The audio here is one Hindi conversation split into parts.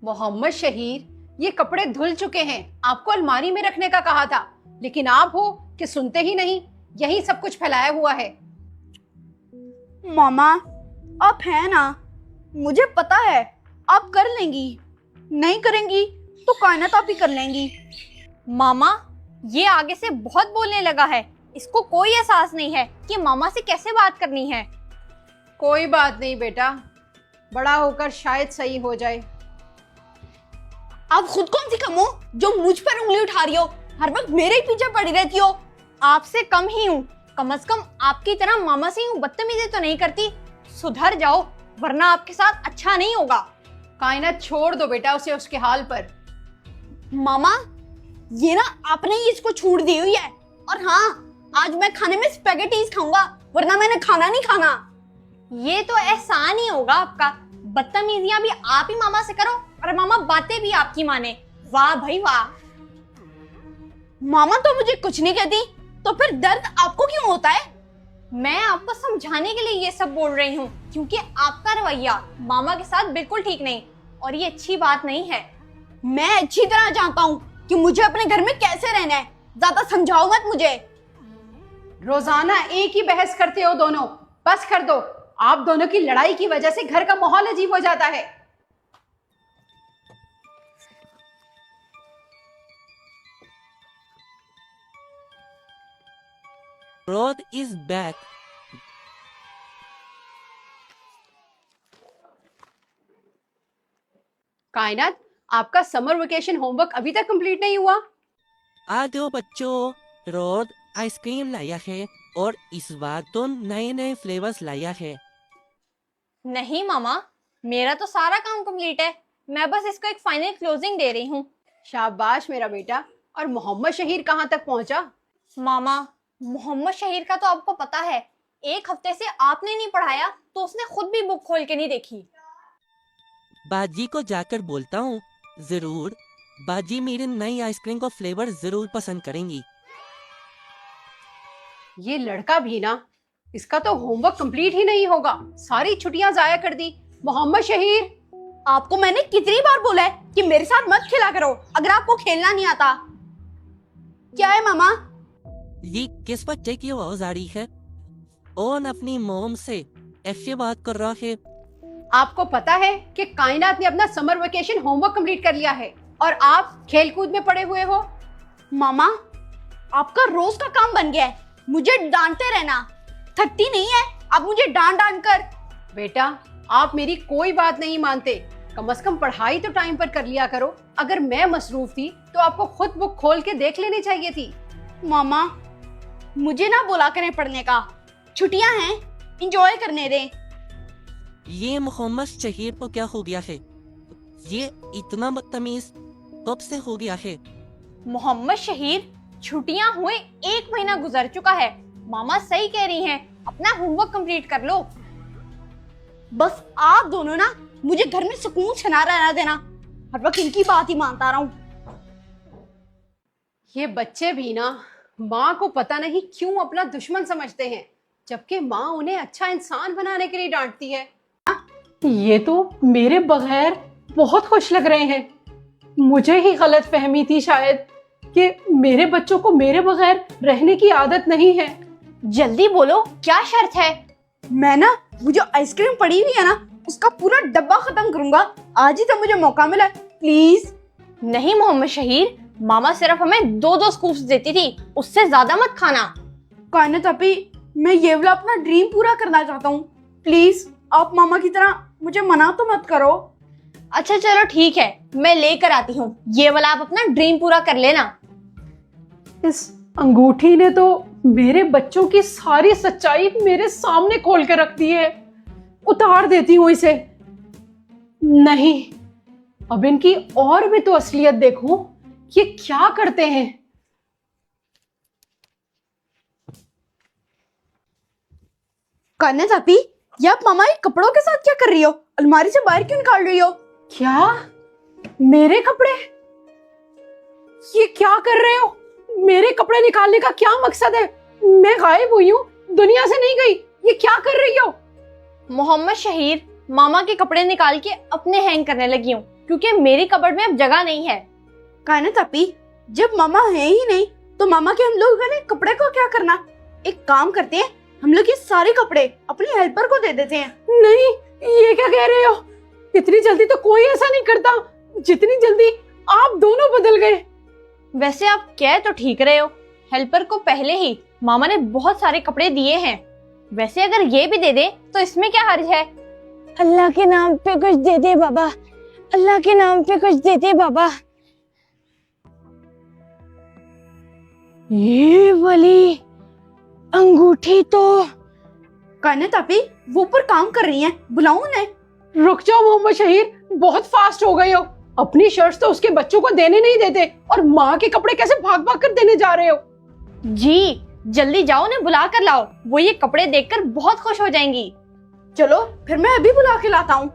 मोहम्मद शहीर, ये कपड़े धुल चुके हैं। आपको अलमारी में रखने का कहा था, लेकिन आप हो कि सुनते ही नहीं, यही सब कुछ फैलाया हुआ है। मामा, आप हैं ना, मुझे पता है आप कर लेंगी। नहीं करेंगी तो कायनात आप ही कर लेंगी। मामा, ये आगे से बहुत बोलने लगा है। इसको कोई एहसास नहीं है कि मामा से कैसे बात करनी है। कोई बात नहीं बेटा, बड़ा होकर शायद सही हो जाए। आप खुद कौन सी कम हो जो मुझ पर उंगली उठा रही हो? हर वक्त मेरे ही पीछे पड़ी रहती हो। आपसे कम ही हूँ, कम से कम आपकी तरह मामा से यूं बदतमीजी तो नहीं करती। सुधर जाओ वरना आपके साथ अच्छा नहीं होगा। कायनात छोड़ दो बेटा उसे उसके हाल पर। मामा, ये ना आपने ही इसको छूट दी हुई है। और हाँ, आज मैं खाने में स्पैगेटीज खाऊंगा, वरना मैंने खाना नहीं खाना। ये तो एहसान ही होगा आपका। बदतमीजियां भी आप ही मामा से करो और मामा बातें भी आपकी माने। वाह भाई वाह। मामा तो मुझे कुछ नहीं कहती, तो फिर दर्द आपको क्यों होता है? मैं आपको समझाने के लिए ये सब बोल रही हूँ, क्योंकि आपका रवैया मामा के साथ बिल्कुल ठीक नहीं और ये अच्छी बात नहीं है। मैं अच्छी तरह जानता हूँ कि मुझे अपने घर में कैसे रहना है। ज्यादा समझाओ मत मुझे। रोजाना एक ही बहस करते हो दोनों, बस कर दो। आप दोनों की लड़ाई की वजह से घर का माहौल अजीब हो जाता है। Rod is back. कायनात, आपका समर वेकेशन होमवर्क अभी तक कंप्लीट नहीं हुआ? आ दो बच्चों, रोड आइसक्रीम लाया है और इस बार तो नए नए फ्लेवर्स लाया है। नहीं मामा, मेरा तो सारा काम कंप्लीट है। मैं बस इसको एक फाइनल क्लोजिंग दे रही हूँ। शाबाश मेरा बेटा। और मोहम्मद शहीर कहाँ तक पहुंचा? मामा, मोहम्मद शहीर का तो आपको पता है, एक हफ्ते से आपने नहीं पढ़ाया तो उसने खुद भी बुक खोल के नहीं देखी। बाजी को जाकर बोलता हूँ, जरूर बाजी मेरे नई आइसक्रीम का फ्लेवर जरूर पसंद करेंगी। ये लड़का भी ना, इसका तो होमवर्क कंप्लीट ही नहीं होगा। सारी छुट्टियां जाया कर दी। मोहम्मद शहीर, आपको मैंने कितनी बार बोला है कि मेरे साथ मत खेला करो अगर आपको खेलना नहीं आता। क्या है मामा? ये किस बच्चे की आवाज आ रही है? ओन अपनी मोम से ऐसे बात कर रहा है। आपको पता है कि कायनात ने अपना समर वेकेशन होमवर्क कंप्लीट कर लिया है और आप खेलकूद में पड़े हुए हो। मामा, आपका रोज का काम बन गया है मुझे डांटते रहना। थकती नहीं है आप मुझे डांट डांट कर। बेटा, आप मेरी कोई बात नहीं मानते। कम से कम पढ़ाई तो टाइम पर कर लिया करो। अगर मैं मसरूफ थी तो आपको खुद बुक खोल के देख लेनी चाहिए थी। मामा, मुझे ना बुला करें पढ़ने का। छुट्टियां हैं, एंजॉय करने दें। ये मोहम्मद शहीर को क्या हो गया है? ये इतना बदतमीज कब से हो गया है? मोहम्मद शहीर, छुट्टियां हुए 1 महीना गुजर चुका है। मामा सही कह रही हैं, अपना होमवर्क कंप्लीट कर लो। बस आप दोनों ना मुझे घर में सुकून से ना रहना देना। हर वक्त इनकी बात ही मानता रहा हूँ। ये बच्चे भी ना माँ को पता नहीं क्यों अपना दुश्मन समझते हैं, जबकि माँ उन्हें अच्छा इंसान बनाने के लिए डांटती है। ये तो मेरे बगैर बहुत खुश लग रहे हैं। मुझे ही गलत फहमी थी शायद कि मेरे बच्चों को मेरे बगैर रहने की आदत नहीं है। जल्दी बोलो, क्या शर्त है? मैं ना, वो जो आइसक्रीम पड़ी हुई है ना, उसका पूरा डब्बा खत्म करूंगा। आज ही तो मुझे मौका मिला है, प्लीज। नहीं मोहम्मद शहीर, मामा सिर्फ हमें 2-2 स्कूप्स देती थी, उससे ज्यादा मत खाना। कायनात अपी, मैं ये वाला अपना ड्रीम पूरा करना चाहता हूँ। प्लीज आप मामा की तरह मुझे मना तो मत करो। अच्छा चलो ठीक है, मैं लेकर आती हूँ। ये वाला आप अपना ड्रीम पूरा कर लेना। इस अंगूठी ने तो मेरे बच्चों की सारी सच्चाई मेरे सामने खोल कर रख दी है। उतार देती हूँ इसे। नहीं, अब इनकी और भी तो असलियत देखूं, ये क्या करते हैं। कायनात अपी, ये आप मामा के कपड़ों के साथ क्या कर रही हो? अलमारी से बाहर क्यों निकाल रही हो? क्या? मेरे कपड़े? ये क्या कर रहे हो? मेरे कपड़े निकालने का क्या मकसद है? मैं गायब हुई हूँ, दुनिया से नहीं गई। ये क्या कर रही हो? मोहम्मद शहीर, मामा के कपड़े निकाल के अपने हैंग करने लगी हूँ। क्योंकि मेरी कबर्ड में अब जगह नहीं है। कायनात आपी, जब मामा है ही नहीं तो मामा के हम लोगों ने कपड़े को क्या करना? एक काम करते हैं, हम लोग ये सारे कपड़े अपने हेल्पर को दे देते हैं। नहीं, ये क्या कह रहे हो? इतनी जल्दी तो कोई ऐसा नहीं करता जितनी जल्दी आप दोनों बदल गए। वैसे आप कह तो ठीक रहे हो, हेल्पर को पहले ही मामा ने बहुत सारे कपड़े दिए हैं। वैसे अगर ये भी दे दे तो इसमें क्या हर्ज है? अल्लाह के नाम पे कुछ दे दे बाबा, अल्लाह के नाम पे कुछ दे दे बाबा। ये वाली अंगूठी तो कायनात आपी वो ऊपर काम कर रही हैं, बुलाऊं उन्हें? रुक जाओ मोहम्मद शहीर, बहुत फास्ट हो गए हो। अपनी शर्ट्स तो उसके बच्चों को देने नहीं देते और माँ के कपड़े कैसे भाग भाग कर देने जा रहे हो? जी जल्दी जाओ, उन्हें बुला कर लाओ, वो ये कपड़े देखकर बहुत खुश हो जाएंगी। चलो फिर मैं अभी बुला के लाता हूँ।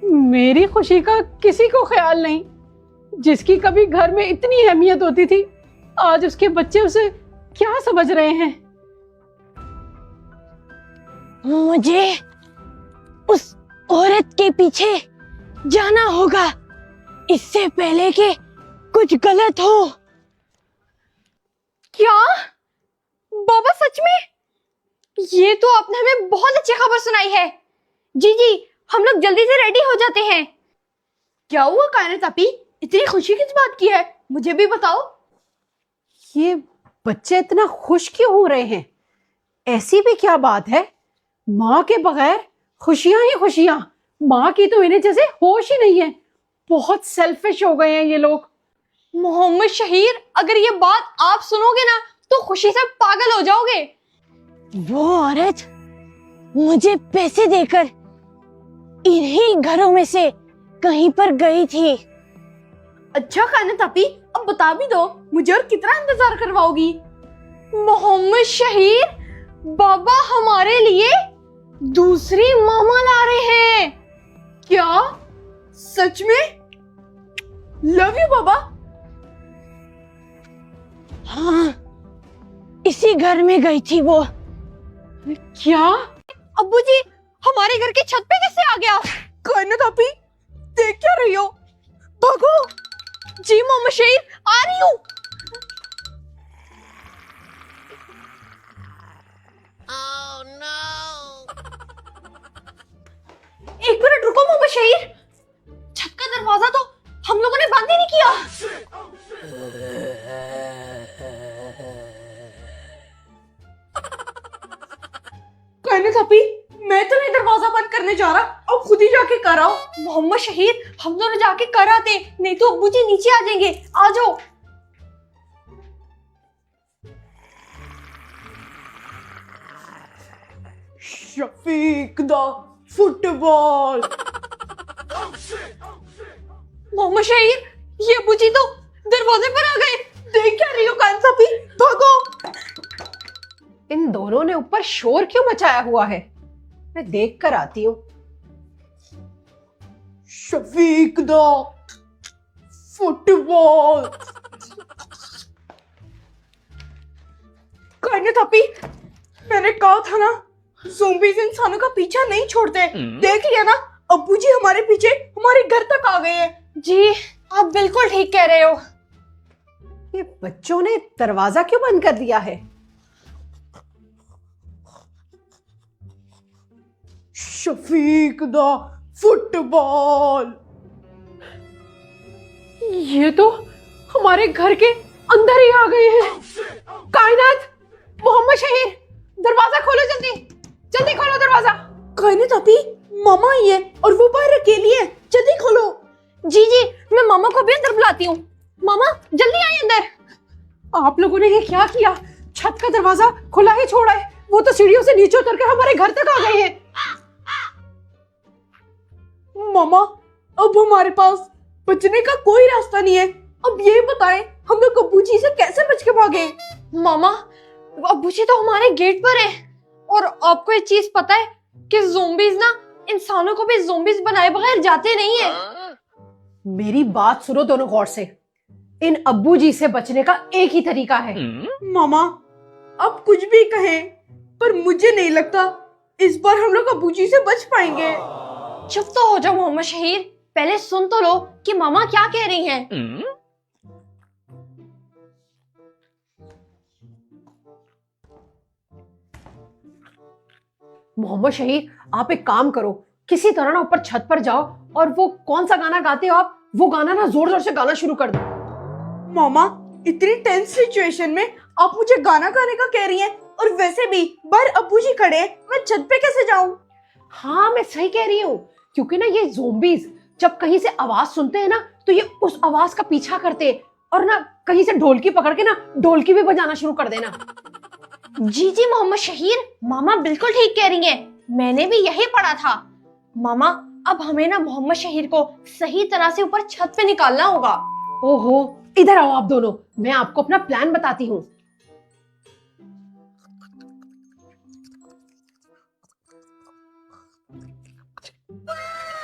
मेरी खुशी का किसी को ख्याल नहीं। जिसकी कभी घर में इतनी अहमियत होती थी, आज उसके बच्चे उसे क्या समझ रहे हैं? मुझे उस औरत के पीछे जाना होगा इससे पहले कि कुछ गलत हो। क्या बाबा सच में? ये तो आपने हमें बहुत अच्छी खबर सुनाई है। जी जी, हम लोग जल्दी से रेडी हो जाते हैं। क्या हुआ कायनात आपी, इतनी खुशी किस बात की है? मुझे भी बताओ। ये बच्चे इतना खुश क्यों हो रहे हैं? ऐसी भी क्या बात है? माँ के बगैर खुशियां ही खुशियां। माँ की तो इन्हें जैसे होश ही नहीं है। बहुत सेल्फिश हो गए हैं ये लोग। मोहम्मद शहीर, अगर ये बात आप सुनोगे ना तो खुशी से पागल हो जाओगे। वो औरत मुझे पैसे देकर इन्हीं घरों में से कहीं पर गई थी। अच्छा कायनात आपी, अब बता भी दो, मुझे और कितना इंतजार करवाओगी? मोहम्मद शहीर, बाबा हमारे लिए दूसरी मामा ला रहे हैं। क्या सच में? लव यू बाबा। हाँ, इसी घर में गई थी वो। क्या? अब्बू जी, हमारे घर की छत पे कैसे आ गया? कायनात आपी, देख क्या रही हो? भागो। जी मोहम्मद शहीर, आ रही हूँ। एक मिनट रुको मोहम्मद शहीर, छत का दरवाजा तो हम लोगों ने बंद ही नहीं किया। कायनात आपी, मैं तो नहीं दरवाजा बंद करने जा रहा, अब खुद ही जाके कर आओ। मोहम्मद शहीर, हम दोनों जाके कर आते, नहीं तो अब्बू जी नीचे आ जाएंगे। आ जाओ। शफीक दा फुटबॉल। मोहम्मद शहीर, ये अब्बू जी तो दरवाजे पर आ गए। देख क्या रही हो कायनात आपी, भागो। इन दोनों ने ऊपर शोर क्यों मचाया हुआ है? मैं देख कर आती हूँ। शफीक दा फुटबॉल। कायनात आपी, मैंने कहा था ना, ज़ॉम्बीज़ इंसानों का पीछा नहीं छोड़ते। देख लिया ना, अब्बू जी हमारे पीछे हमारे घर तक आ गए हैं। जी आप बिल्कुल ठीक कह रहे हो। ये बच्चों ने दरवाजा क्यों बंद कर दिया है? शफीक दा फुटबॉल। ये तो हमारे घर के अंदर ही आ गए हैं। कायनात, मोहम्मद शहीर, दरवाजा खोलो, जल्दी जल्दी खोलो दरवाजा। कायनात आपी, मामा आई है और वो बाहर अकेली है, जल्दी खोलो। जी जी, मैं मामा को भी अंदर बुलाती हूँ। मामा जल्दी आइए अंदर। आप लोगों ने ये क्या किया? छत का दरवाजा खुला ही छोड़ा है। वो तो सीढ़ियों से नीचे उतरकर हमारे घर तक आ गए हैं। मामा, अब हमारे पास बचने का कोई रास्ता नहीं है। अब ये बताएं, हम लोग अब्बू जी से कैसे बच के भागे? मामा, अब्बू जी तो हमारे गेट पर है। और आपको ये चीज पता है कि ज़ॉम्बीज़ ना इंसानों को भी ज़ॉम्बीज़ बनाए बगैर जाते नहीं है। मेरी बात सुनो दोनों गौर से। इन अब्बू जी से बचने का एक ही तरीका है। मामा, अब कुछ भी कहें, पर मुझे नहीं लगता इस बार हम लोग अब्बू जी से बच पाएंगे। चुप तो हो जाओ मोहम्मद शहीर, पहले सुन तो लो कि मामा क्या कह रही हैं। मोहम्मद शहीद, आप एक काम करो, किसी तरह ना ऊपर छत पर जाओ और वो कौन सा गाना गाते हो आप, वो गाना ना जोर जोर से गाना शुरू कर दो। मामा, इतनी टेंस सिचुएशन में आप मुझे गाना गाने का कह रही हैं, और वैसे भी बाहर अब्बू जी खड़े हैं, मैं छत पे कैसे जाऊं? हाँ, मैं सही कह रही हूँ, क्योंकि ना ये ज़ोंबीज जब कहीं से आवाज सुनते हैं ना तो ये उस आवाज का पीछा करते हैं, और ना कहीं से ढोलकी पकड़ के ना ढोलकी भी बजाना शुरू कर देना। जी जी मोहम्मद शहीर, मामा बिल्कुल ठीक कह रही हैं। मैंने भी यही पढ़ा था। मामा, अब हमें ना मोहम्मद शहीर को सही तरह से ऊपर छत पे निकालना होगा। ओहो, इधर आओ आप दोनों, मैं आपको अपना प्लान बताती हूँ।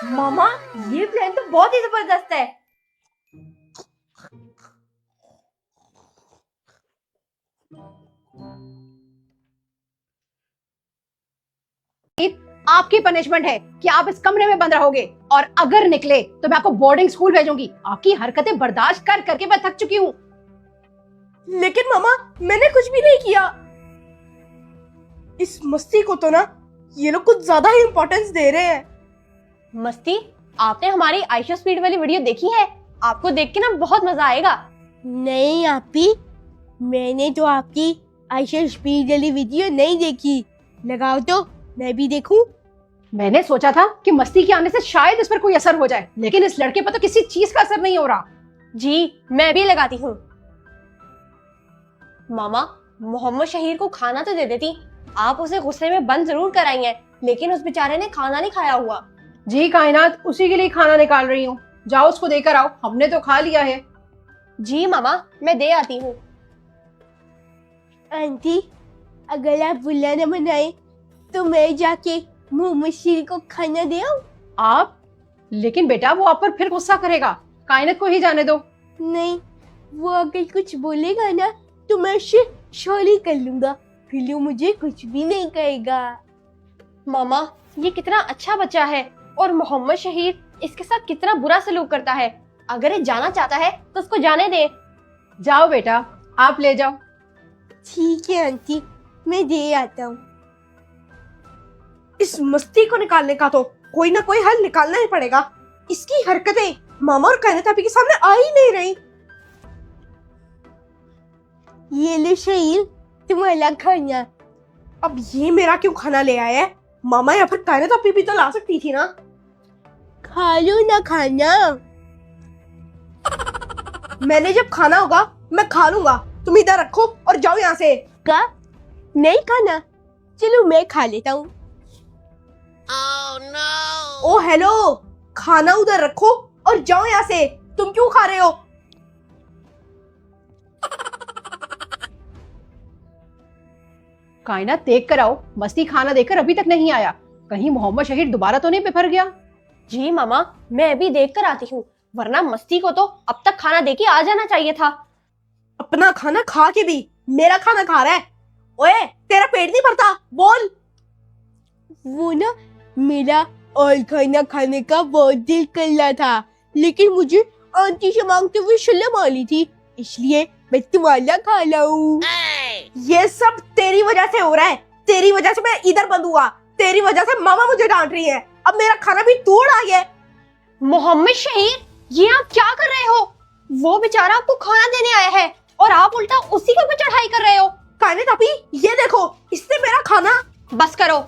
मामा, ये प्लान तो बहुत ही जबरदस्त है। आपकी पनिशमेंट है कि आप इस कमरे में बंद रहोगे, और अगर निकले तो मैं आपको बोर्डिंग स्कूल भेजूंगी। आपकी हरकतें बर्दाश्त कर करके मैं थक चुकी हूँ। लेकिन मामा, मैंने कुछ भी नहीं किया। इस मस्ती को तो ना ये लोग कुछ ज्यादा ही इम्पोर्टेंस दे रहे हैं। मस्ती? आपने हमारी आयशा स्पीड वाली वीडियो देखी है? आपको देख के ना बहुत मजा आएगा। नहीं आपी, मैंने तो आपकी आयशा स्पीड वाली वीडियो नहीं देखी। लगाओ तो मैं भी देखूं। मैंने सोचा था कि मस्ती के आने से शायद इस पर कोई असर हो जाए, लेकिन इस लड़के पर तो किसी चीज का असर नहीं हो रहा। जी, मैं भी लगाती हूँ। मामा, मोहम्मद शहीर को खाना तो दे देती, आप उसे गुस्से में बंद जरूर कराई हैं, लेकिन उस बेचारे ने खाना नहीं खाया हुआ। जी कायनात, उसी के लिए खाना निकाल रही हूँ, जाओ उसको देकर आओ, हमने तो खा लिया है। जी मामा, मैं दे आती हूँ। आंटी, अगर आप बुला न बनाए तो मैं जाके मोहम्मद शहीर को खाना दे आऊं? आप? लेकिन बेटा वो आप पर फिर गुस्सा करेगा, कायनात को ही जाने दो। नहीं, वो अगर कुछ बोलेगा ना तो मैं उससे सॉरी कर लूंगा, फिर वो मुझे कुछ भी नहीं कहेगा। मामा, ये कितना अच्छा बच्चा है, और मोहम्मद शहीर इसके साथ कितना बुरा सलूक करता है। अगर ये जाना चाहता है तो उसको जाने दे। जाओ बेटा, आप ले जाओ। ठीक है आंटी, मैं दे आता हूँ। इस मस्ती को निकालने का तो कोई ना कोई हल निकालना ही पड़ेगा। इसकी हरकतें मामा और कायनात आपी के सामने आ ही नहीं रही। ये लो शहीर, तुम्हारा खाना। अब ये मेरा क्यों खाना ले आया है? मामा या फिर कायनात आपी भी तो ला सकती थी ना। खा लो ना खाना। मैंने जब खाना होगा मैं खा लूंगा, तुम इधर रखो और जाओ यहाँ से। का? नहीं खाना? चलो मैं खा लेता हूँ। ओ हेलो, खाना उधर रखो और जाओ यहाँ से। तुम क्यों खा रहे हो? कायनात देख कर आओ, मस्ती खाना देकर अभी तक नहीं आया, कहीं मोहम्मद शहीर दोबारा तो नहीं बिफर गया। जी मामा, मैं अभी देख कर आती हूँ, वरना मस्ती को तो अब तक खाना दे के आ जाना चाहिए था। अपना खाना खा के भी मेरा खाना खा रहा है। ओए, तेरा पेट नहीं भरता? बोल। वो ना, मेरा और खाना खाने का बहुत दिल कर रहा था, लेकिन मुझे आंटी से मांगते हुए शर्म आ रही थी, इसलिए मैं तुम्हारा खा लाऊं। ये सब तेरी वजह से हो रहा है। तेरी वजह से मैं इधर बंद हुआ, तेरी वजह से मामा मुझे डांट रही है। अब मेरा खाना भी तू उड़ा है। मोहम्मद शहीर, ये आप क्या कर रहे हो? वो बेचारा आपको खाना देने आया है और आप उल्टा उसी के ऊपर चढ़ाई कर रहे हो। कायनात आपी, ये देखो, इससे मेरा खाना। बस करो।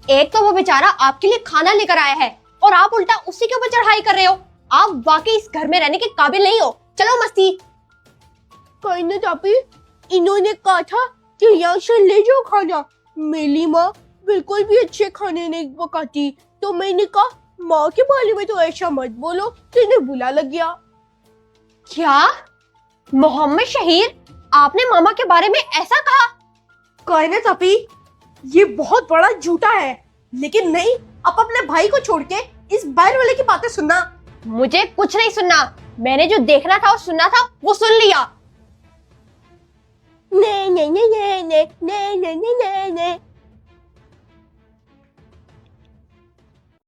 एक तो वो बेचारा आपके लिए खाना लेकर आया है और आप उल्टा उसी के ऊपर चढ़ाई कर रहे हो। आप वाकई इस घर में रहने के काबिल नहीं हो। चलो मस्ती। कायनात आपी, इन्होंने कहा था कि यहाँ से ले जाओ खाना। मेरी माँ बिल्कुल भी अच्छे खाने नहीं पकाती, तो मैंने कहा माँ के बारे में तो ऐसा मत बोलो, तुम्हें बुला लग गया। क्या? मोहम्मद शहीर, आपने मामा के बारे में ऐसा कहा? कायनात आपी, ये बहुत बड़ा झूठा है, लेकिन नहीं, आप अपने भाई को छोड़ के इस बाहर वाले की बातें सुनना। मुझे कुछ नहीं सुनना। मैंने जो देखना था और सुनना था वो सुन लिया। नहीं नहीं नहीं नहीं नहीं नहीं नहीं नहीं।